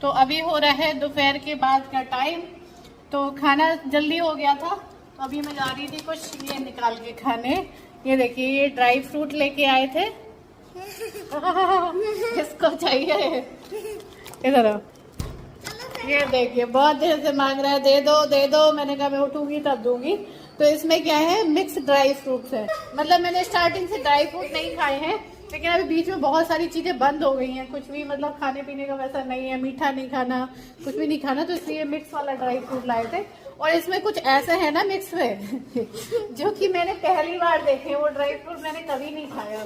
तो अभी हो रहा है दोपहर के बाद का टाइम, तो खाना जल्दी हो गया था। तो अभी मैं जा रही थी कुछ ये निकाल के खाने। ये देखिए, ये ड्राई फ्रूट लेके आए थे। किसको चाहिए? इधर आओ। ये देखिए, बहुत देर से मांग रहा है, दे दो दे दो। मैंने कहा मैं उठूंगी तब दूंगी। तो इसमें क्या है, मिक्स ड्राई फ्रूट्स है। मतलब मैंने स्टार्टिंग से ड्राई फ्रूट नहीं खाए हैं, लेकिन अभी बीच में बहुत सारी चीजें बंद हो गई हैं। कुछ भी मतलब खाने पीने का वैसा नहीं है, मीठा नहीं खाना, कुछ भी नहीं खाना। तो इसलिए मिक्स वाला ड्राई फ्रूट लाए थे। और इसमें कुछ ऐसे है ना मिक्स में जो कि मैंने पहली बार देखे। वो ड्राई फ्रूट मैंने कभी नहीं खाया।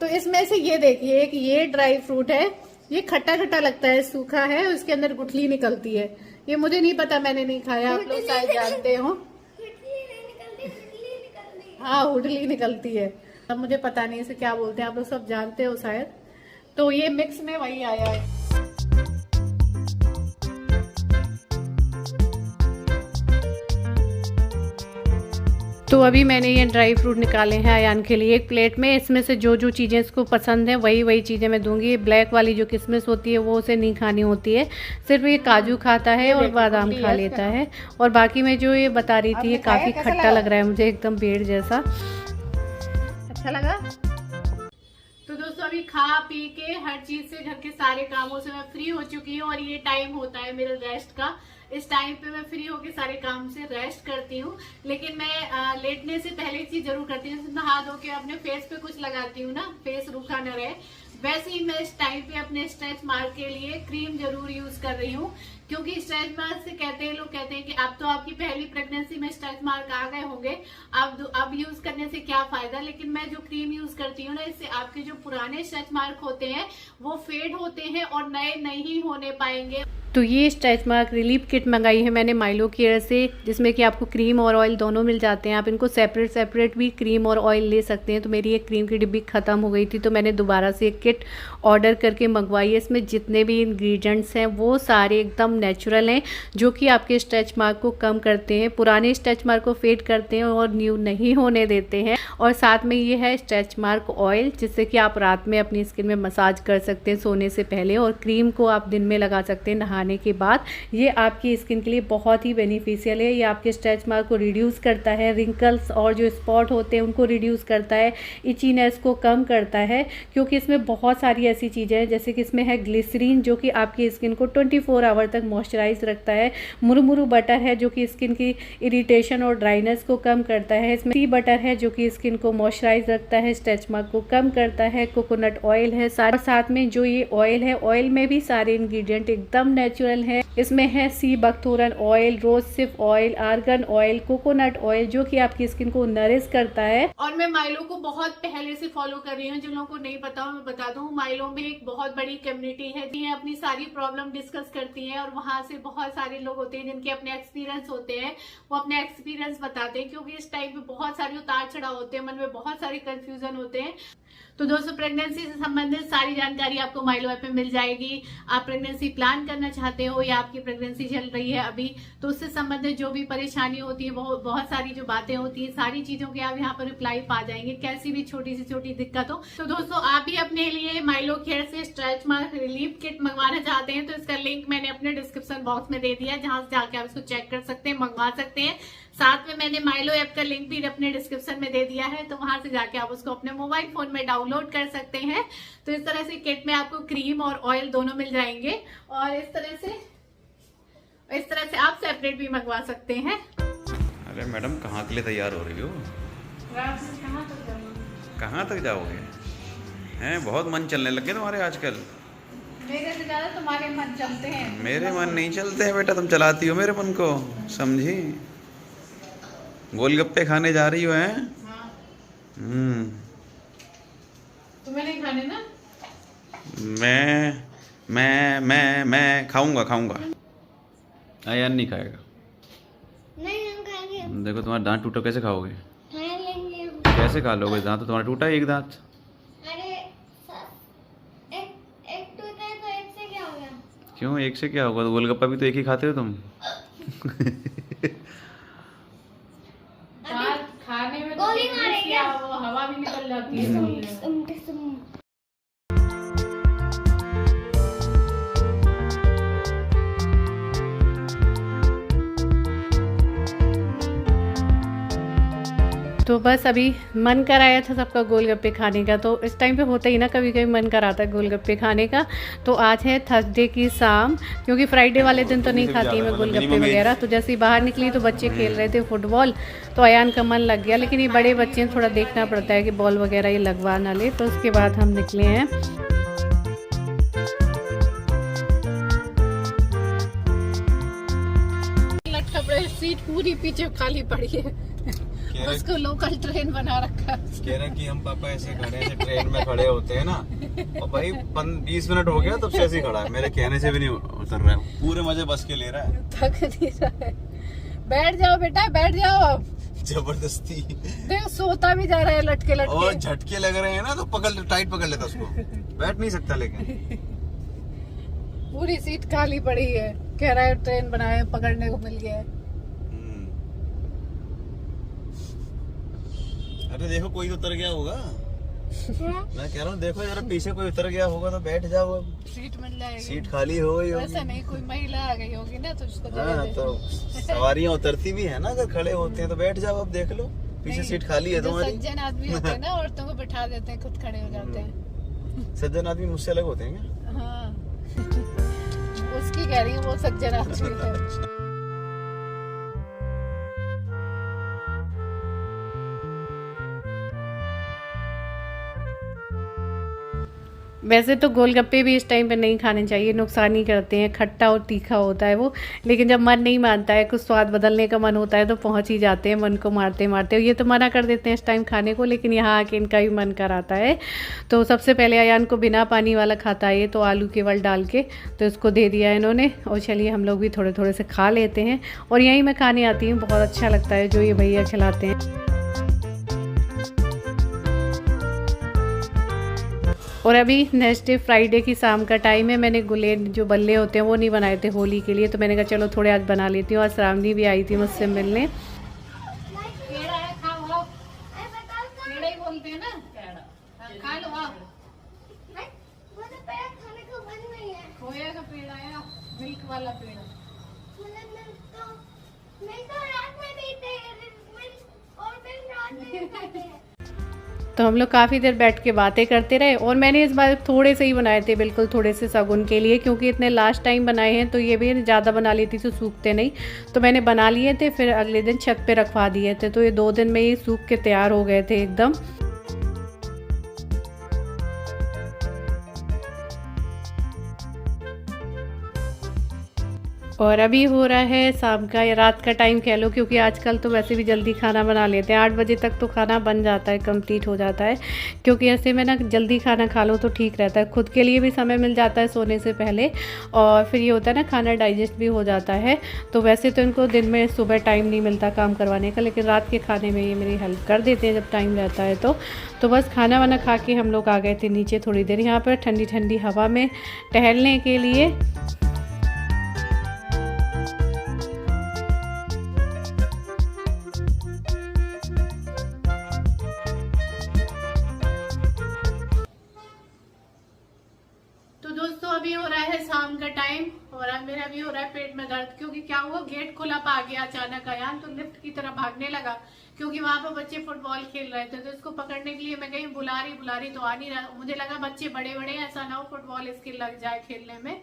तो इसमें से ये देखिए, एक ये ड्राई फ्रूट है। ये खट्टा खट्टा लगता है, सूखा है, उसके अंदर गुठली निकलती है। ये मुझे नहीं पता, मैंने नहीं खाया, आप लोग शायद जानते हो। हाँ, हुडली निकलती है। अब मुझे पता नहीं इसे क्या बोलते हैं, आप लोग सब जानते हो शायद। तो ये मिक्स में वही आया है। तो अभी मैंने ये ड्राई फ्रूट निकाले हैं अयान के लिए एक प्लेट में। इसमें से जो जो चीज़ें इसको पसंद है वही चीज़ें मैं दूंगी। ब्लैक वाली जो किशमिश होती है वो उसे नहीं खानी होती है, सिर्फ ये काजू खाता है और बादाम खा लेता है। और बाकी मैं जो ये बता रही थी, ये काफ़ी खट्टा लग रहा है मुझे, एकदम पेड़ जैसा। अच्छा लगा? तो दोस्तों, अभी खा पी के हर चीज से, घर के सारे कामों से मैं फ्री हो चुकी हूँ। और ये टाइम होता है मेरे रेस्ट का। इस टाइम पे मैं फ्री होके सारे काम से रेस्ट करती हूँ। लेकिन मैं लेटने से पहले एक चीज जरूर करती हूँ, नहा धो के अपने फेस पे कुछ लगाती हूँ ना, फेस रूखा न रहे। वैसे ही मैं इस टाइम पे अपने स्ट्रेच मार्क के लिए क्रीम जरूर यूज कर रही हूँ। क्योंकि स्ट्रेच मार्क से लोग कहते हैं कि अब तो आपकी पहली प्रेगनेंसी में स्ट्रेच मार्क आ गए होंगे, अब यूज करने से क्या फायदा। लेकिन मैं जो क्रीम यूज करती हूँ ना, इससे आपके जो पुराने स्ट्रेच मार्क होते हैं वो फेड होते हैं और नए नहीं होने पाएंगे। तो ये स्ट्रेच मार्क रिलीफ किट मंगाई है मैंने माइलो केयर से, जिसमें कि आपको क्रीम और ऑयल दोनों मिल जाते हैं। आप इनको सेपरेट भी क्रीम और ऑयल ले सकते हैं। तो मेरी एक क्रीम की डिब्बी ख़त्म हो गई थी, तो मैंने दोबारा से एक किट ऑर्डर करके मंगवाई है। इसमें जितने भी इंग्रेडिएंट्स हैं वो सारे एकदम नेचुरल हैं, जो कि आपके स्ट्रेच मार्क को कम करते हैं, पुराने स्ट्रेच मार्क को फेड करते हैं और न्यू नहीं होने देते हैं। और साथ में ये है स्ट्रेच मार्क ऑयल, जिससे कि आप रात में अपनी स्किन में मसाज कर सकते हैं सोने से पहले। और क्रीम को आप दिन में लगा सकते हैं नहाने के बाद। ये आपकी स्किन के लिए बहुत ही बेनिफिशियल है। ये आपके स्ट्रेच मार्क को रिड्यूस करता है, रिंकल्स और जो स्पॉट होते हैं उनको रिड्यूस करता है, इचीनेस को कम करता है। क्योंकि इसमें बहुत सारी ऐसी चीज़ें हैं, जैसे कि इसमें है ग्लिसरीन, जो कि आपकी स्किन को 24 आवर तक मॉइस्चराइज रखता है। मुरमुरु बटर है, जो कि स्किन की इरिटेशन और ड्राइनेस को कम करता है। इसमें सी बटर है, जो कि स्किन को मॉइस्चराइज रखता है, स्ट्रेच मार्क को कम करता है। कोकोनट ऑयल है, साथ में जो ये ऑयल है, ऑयल में भी सारे इंग्रेडिएंट एकदम नेचुरल है। इसमें है sea buckthorn oil, rosehip oil, argan oil, coconut oil, जो कि आपकी स्किन को नरिश करता है। और मैं माइलो को बहुत पहले से फॉलो कर रही हूँ। जिन लोगों को नहीं पता मैं बता दूं, माइलो में एक बहुत बड़ी कम्युनिटी है, ये अपनी सारी प्रॉब्लम डिस्कस करती है। और वहां से बहुत सारे लोग होते हैं जिनके अपने एक्सपीरियंस होते हैं, वो अपने एक्सपीरियंस बताते हैं। क्योंकि इस टाइम पे बहुत सारे उतार चढ़ाव होते हैं, मन में बहुत सारे कंफ्यूजन होते हैं। तो दोस्तों, प्रेगनेंसी से संबंधित सारी जानकारी आपको माइलो ऐप में मिल जाएगी। आप प्रेगनेंसी प्लान करना चाहते हो या आपकी प्रेगनेंसी चल रही है अभी, तो उससे संबंधित जो भी परेशानी होती है, बहुत सारी जो बातें होती है, सारी चीजों के आप यहाँ पर रिप्लाई पा जाएंगे, कैसी भी छोटी से छोटी दिक्कत हो। तो दोस्तों, आप भी अपने लिए माइलो केयर से स्ट्रेच मार्क रिलीफ किट मंगवाना चाहते हैं तो इसका लिंक मैंने अपने डिस्क्रिप्शन बॉक्स में दे दिया, जहां से जाके आप इसको चेक कर सकते हैं, मंगवा सकते हैं। साथ में मैंने माइलो ऐप का लिंक भी अपने डिस्क्रिप्शन में दे दिया है, तो वहां से जाके आप उसको अपने मोबाइल फोन में डाउनलोड कर सकते हैं। तो इस तरह से किट में आपको क्रीम और ऑयल दोनों मिल जाएंगे। और इस तरह से आप सेपरेट भी मंगवा सकते हैं। अरे मैडम, कहाँ के लिए तैयार हो रही हो? कहाँ तक जाओगे? हैं, बहुत मन चलने लगे तुम्हारे आजकल। मेरे से ज्यादा तुम्हारे मन चलते हैं। मेरे मन नहीं चलते हैं बेटा, तुम चलाती हो मेरे मन को, समझी? गोलगप्पे खाने जा रही हो? हैं? हाँ। तुम्हें नहीं खाने ना? मैं खाऊंगा। यार नहीं खाएगा। नहीं, हम खाएंगे। देखो तुम्हारा दांत टूटा, कैसे खाओगे? खा लेंगे हम। कैसे खा लोगे? दांत तो तुम्हारा टूटा है, एक दांत। अरे एक टूटा है तो एक से क्या होगा? क्यों एक से क्या होगा? तो गोलगप्पा भी तो एक ही खाते हो तुम। खाने में गोली मारेगा, वो हवा भी निकल जाती है। तो बस अभी मन कर आया था सबका गोलगप्पे खाने का। तो इस टाइम पे होता ही ना, कभी कभी मन कराता है गोलगप्पे खाने का। तो आज है थर्सडे की शाम, क्योंकि फ्राइडे वाले दिन तो नहीं खाती मैं गोलगप्पे वगैरह। तो जैसे ही बाहर निकली तो बच्चे खेल रहे थे फुटबॉल, तो अयान का मन लग गया। लेकिन ये बड़े बच्चे हैं, थोड़ा देखना पड़ता है कि बॉल वगैरह ये लगवा ना ले। तो उसके बाद हम निकले हैं। सीट पूरी पीछे खाली पड़ी है, उसको लोकल ट्रेन बना रखा है। कह रहे कि हम पापा ऐसे खड़े हैं, ट्रेन में खड़े होते हैं ना, और भाई 20 मिनट हो गया तब से ऐसे ही खड़ा है, मेरे कहने से भी नहीं उतर रहा है, पूरे मजे बस के ले रहा है। थक नहीं रहा है। बैठ जाओ बेटा, बैठ जाओ अब। जबरदस्ती देख सोता भी जा रहा है लटके लटके, और झटके लग रहे हैं ना तो टाइट पकड़ लेता उसको, बैठ नहीं सकता। लेकिन पूरी सीट खाली पड़ी है, कह रहा है ट्रेन बनाए पकड़ने को मिल गया है। अरे देखो कोई उतर गया होगा, मैं कह रहा हूँ देखो जरा पीछे कोई उतर गया होगा तो बैठ जाओ, अब सीट मिल जाएगी, सीट खाली हो गई होगी। ऐसा नहीं कोई महिला आ गई होगी ना तो उसको हाँ, तो सवारियाँ उतरती भी है ना, अगर खड़े होते हैं तो बैठ जाओ, अब देख लो पीछे सीट खाली है तुम्हारी। सज्जन आदमी होते हैं ना, औरतों को बिठा देते हैं, खुद खड़े हो जाते हैं। सज्जन आदमी मुझसे अलग होते हैं क्या? हाँ उसकी कह रही है, वो सज्जन आदमी है। वैसे तो गोलगप्पे भी इस टाइम पे नहीं खाने चाहिए, नुकसान ही करते हैं, खट्टा और तीखा होता है वो। लेकिन जब मन नहीं मानता है, कुछ स्वाद बदलने का मन होता है तो पहुंच ही जाते हैं मन को मारते मारते। ये तो मना कर देते हैं इस टाइम खाने को, लेकिन यहाँ आके इनका भी मन कराता है। तो सबसे पहले अयान को बिना पानी वाला खाता है, तो आलू केवल डाल के तो इसको दे दिया है इन्होंने। और चलिए हम लोग भी थोड़े थोड़े से खा लेते हैं। और यहीं मैं खाने आती हूँ, बहुत अच्छा लगता है जो ये भैया खिलाते हैं। और अभी नेक्स्ट डे फ्राइडे की शाम का टाइम है। मैंने गुलेल जो बल्ले होते हैं वो नहीं बनाए थे होली के लिए, तो मैंने कहा चलो थोड़े आज बना लेती हूँ। और श्रावणी भी आई थी मुझसे मिलने। पेड़ा है, खाओ। पेड़ा ही बोलते हैं ना, पेड़ा खा लो आप। खोया का पेड़ा है, मिल्क वाला पेड़ा। तो हम लोग काफ़ी देर बैठ के बातें करते रहे। और मैंने इस बार थोड़े से ही बनाए थे, बिल्कुल थोड़े से शगुन के लिए, क्योंकि इतने लास्ट टाइम बनाए हैं तो ये भी ज़्यादा बना लेती तो सूखते नहीं। तो मैंने बना लिए थे, फिर अगले दिन छत पे रखवा दिए थे, तो ये 2 दिन में ही सूख के तैयार हो गए थे एकदम। और अभी हो रहा है शाम का या रात का टाइम कह लो, क्योंकि आजकल तो वैसे भी जल्दी खाना बना लेते हैं। 8 बजे तक तो खाना बन जाता है, कंप्लीट हो जाता है। क्योंकि ऐसे में ना जल्दी खाना खा लो तो ठीक रहता है, खुद के लिए भी समय मिल जाता है सोने से पहले, और फिर ये होता है ना खाना डाइजेस्ट भी हो जाता है। तो वैसे तो इनको दिन में सुबह टाइम नहीं मिलता काम करवाने का, लेकिन रात के खाने में ये मेरी हेल्प कर देते हैं जब टाइम रहता है तो बस खाना वाना खा के हम लोग आ गए थे नीचे थोड़ी देर यहाँ पर ठंडी ठंडी हवा में टहलने के लिए। अभी हो रहा है शाम का टाइम, और अब मेरा भी हो रहा है पेट में दर्द, क्योंकि क्या हुआ, गेट खुला पा गया अचानक अयान, तो लिफ्ट की तरफ भागने लगा, क्योंकि वहां पर बच्चे फुटबॉल खेल रहे थे। तो इसको पकड़ने के लिए मैं गई, बुला रही तो आ नहीं रहा। मुझे लगा बच्चे बड़े बड़े ऐसा ना हो फुटबॉल इसके लग जाए खेलने में,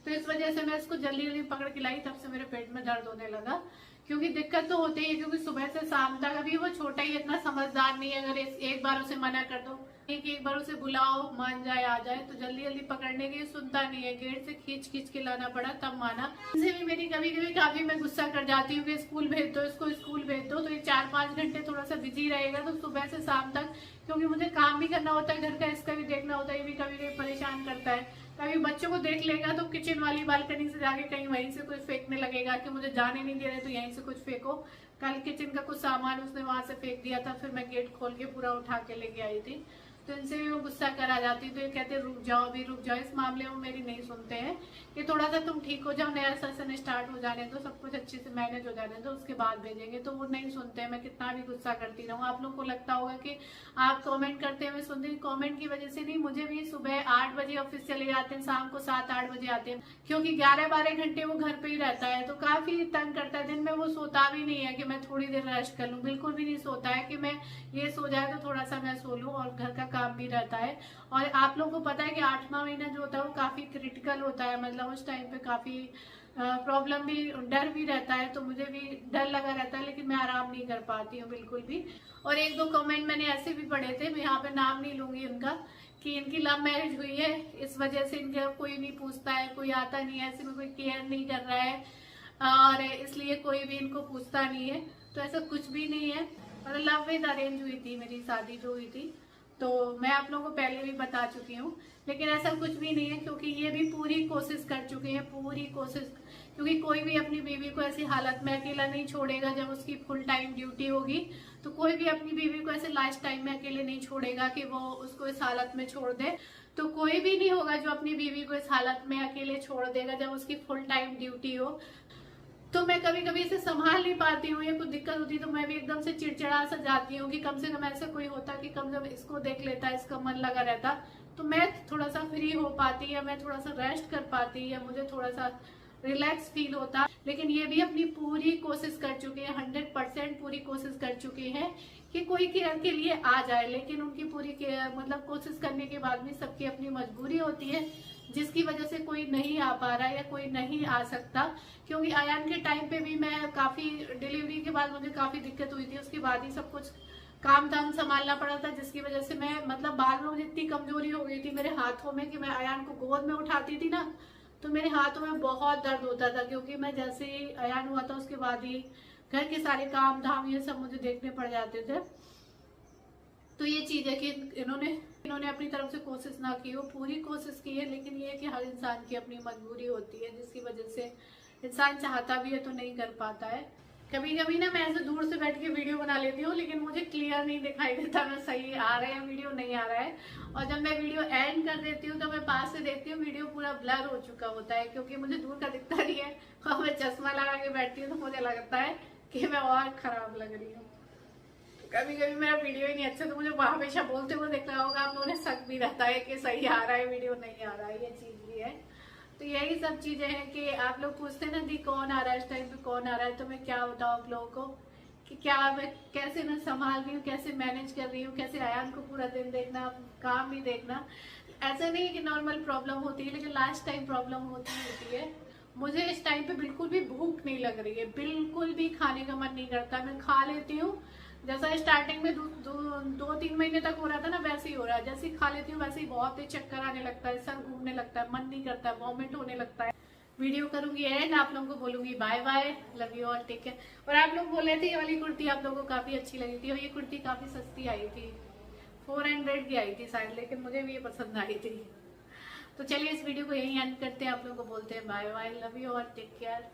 तो इस वजह से मैं इसको जल्दी जल्दी पकड़ के लाई। तब से मेरे पेट में दर्द होने लगा, क्योंकि दिक्कत तो होती है, क्योंकि सुबह से शाम तक, अभी वो छोटा ही इतना समझदार नहीं है। अगर एक बार उसे मना कर दो, एक बार उसे बुलाओ, मान जाए आ जाए, तो जल्दी जल्दी पकड़ने के लिए सुनता नहीं है। गेट से खींच खींच के लाना पड़ा तब माना। इनसे भी मेरी कभी कभी काफी मैं गुस्सा कर जाती हूँ कि स्कूल भेज दो, इसको स्कूल भेज दो। तो ये 4-5 घंटे थोड़ा सा बिजी रहेगा, तो सुबह से शाम तक, क्योंकि मुझे काम भी करना होता है घर का, इसका भी देखना होता है, ये भी कभी कभी परेशान करता है। कभी बच्चों को देख लेगा तो किचन वाली बालकनी से जाके कहीं वहीं से कुछ फेंकने लगेगा कि मुझे जाने नहीं दे रहे तो यहीं से कुछ फेंको। कल किचन का कुछ सामान उसने वहां से फेंक दिया था, फिर मैं गेट खोल के पूरा उठा के लेके आई थी। तो इनसे भी मैं गुस्सा करा जाती हूँ, तो ये कहते हैं रुक जाओ अभी, रुक जाओ। इस मामले में मेरी नहीं सुनते हैं कि थोड़ा सा तुम ठीक हो जाओ, नया सेशन स्टार्ट हो जाने दो, सब कुछ अच्छे से मैनेज हो जाने दो, उसके बाद भेजेंगे। तो वो नहीं सुनते हैं, मैं कितना भी गुस्सा करती रहूँ। आप लोगों को लगता होगा कि आप कमेंट करते हैं मैं सुनती हूँ, कमेंट की वजह से नहीं, मुझे भी सुबह 8 बजे ऑफिस चले जाते हैं, शाम को 7-8 बजे आते हैं, क्योंकि 11-12 घंटे वो घर पे ही रहता है, तो काफी तंग करता है। दिन में वो सोता भी नहीं है कि मैं थोड़ी देर रेस्ट कर लूँ, बिल्कुल भी नहीं सोता है कि मैं ये सो जाए तो थोड़ा सा मैं सो लूँ, और घर का काम भी रहता है। और आप लोगों को पता है कि 8वां महीना जो होता है वो काफी क्रिटिकल होता है, मतलब उस टाइम पे काफी प्रॉब्लम भी, डर भी रहता है, तो मुझे भी डर लगा रहता है, लेकिन मैं आराम नहीं कर पाती हूँ बिल्कुल भी। और 1-2 कमेंट मैंने ऐसे भी पढ़े थे, मैं यहाँ पे नाम नहीं लूंगी उनका, कि इनकी लव मैरिज हुई है, इस वजह से इनका कोई नहीं पूछता है, कोई आता नहीं है, ऐसे में कोई केयर नहीं कर रहा है, और इसलिए कोई भी इनको पूछता नहीं है। तो ऐसा कुछ भी नहीं है, और लव विद अरेंज हुई थी मेरी शादी जो हुई थी, तो मैं आप लोगों को पहले भी बता चुकी हूँ। लेकिन ऐसा कुछ भी नहीं है, क्योंकि ये भी पूरी कोशिश कर चुके हैं, पूरी कोशिश, क्योंकि कोई भी अपनी बीवी को ऐसी हालत में अकेला नहीं छोड़ेगा जब उसकी फुल टाइम ड्यूटी होगी। तो कोई भी अपनी बीवी को ऐसे लास्ट टाइम में अकेले नहीं छोड़ेगा कि वो उसको इस हालत में छोड़ दे। तो कोई भी नहीं होगा जो अपनी बीवी को इस हालत में अकेले छोड़ देगा जब उसकी फुल टाइम ड्यूटी हो। तो मैं कभी कभी इसे संभाल नहीं पाती हूँ, या कुछ दिक्कत होती है तो मैं भी एकदम से चिड़चिड़ा सा जाती हूँ कि कम से कम ऐसा कोई होता कि कम से कम इसको देख लेता, इसका मन लगा रहता, तो मैं थोड़ा सा फ्री हो पाती, या मैं थोड़ा सा रेस्ट कर पाती, या मुझे थोड़ा सा रिलैक्स फील होता। लेकिन ये भी अपनी पूरी कोशिश कर चुके हैं, 100% पूरी कोशिश कर चुके हैं कि कोई केयर के लिए आ जाए, लेकिन उनकी पूरी मतलब कोशिश करने के बाद भी सबकी अपनी मजबूरी होती है, जिसकी वजह से कोई नहीं आ पा रहा है या कोई नहीं आ सकता। क्योंकि अयान के टाइम पे भी मैं काफी, डिलीवरी के बाद मुझे काफी दिक्कत हुई थी, उसके बाद ही सब कुछ काम धाम संभालना पड़ा था, जिसकी वजह से मैं, मतलब बाद में मुझे इतनी कमजोरी हो गई थी मेरे हाथों में कि मैं अयान को गोद में उठाती थी ना, तो मेरे हाथों में बहुत दर्द होता था, क्योंकि मैं जैसे ही अयान हुआ था उसके बाद ही घर के सारे काम धाम ये सब मुझे देखने पड़ जाते थे। तो ये चीज है कि इन्होंने अपनी तरफ से कोशिश ना की हो, पूरी कोशिश की है, लेकिन ये है कि हर इंसान की अपनी मजबूरी होती है, जिसकी वजह से इंसान चाहता भी है तो नहीं कर पाता है। कभी कभी ना मैं ऐसे दूर से बैठ के वीडियो बना लेती हूँ, लेकिन मुझे क्लियर नहीं दिखाई देता मैं सही आ रहा है वीडियो नहीं आ रहा है। और जब मैं वीडियो एंड कर देती हूँ तो मैं पास से देखती हूँ वीडियो पूरा ब्लर हो चुका होता है, क्योंकि मुझे दूर का दिखता नहीं है, और मैं चश्मा लगा के बैठती हूँ तो मुझे लगता है कि मैं और खराब लग रही हूँ। कभी कभी मेरा वीडियो ही नहीं अच्छा, तो मुझे हमेशा बोलते हुए देखना होगा, आप लोगों ने शक भी रहता है कि सही आ रहा है वीडियो नहीं आ रहा है, ये चीज भी है। तो यही सब चीजें हैं कि आप लोग पूछते हैं ना दी कौन आ रहा है इस टाइम पे, कौन आ रहा है, तो मैं क्या बताऊं आप लोगों को कि क्या मैं कैसे मैं संभाल रही हूँ, कैसे मैनेज कर रही हूँ, कैसे अयान को पूरा दिन देखना, काम भी देखना। ऐसा नहीं है कि नॉर्मल प्रॉब्लम होती है, लेकिन लास्ट टाइम प्रॉब्लम होती है। मुझे इस टाइम पे बिल्कुल भी भूख नहीं लग रही है, बिल्कुल भी खाने का मन नहीं करता। मैं खा लेती हूँ, जैसा स्टार्टिंग में 2-3 महीने तक हो रहा था ना, वैसे ही हो रहा है। जैसे ही खा लेती हूँ वैसे ही बहुत ही चक्कर आने लगता है, सर घूमने लगता है, मन नहीं करता है, वॉमिट होने लगता है। वीडियो करूंगी एंड आप लोगों को बोलूंगी bye bye, love you all, take care. और आप लोग बोल रहे थे ये वाली कुर्ती आप लोगों को काफी अच्छी लगी थी, और ये कुर्ती काफी सस्ती आई थी, 400 की आई थी शायद, लेकिन मुझे भी ये पसंद आई थी। तो चलिए इस वीडियो को यहीं एंड करते हैं, आप लोगों को बोलते हैं bye bye, love you all, take care.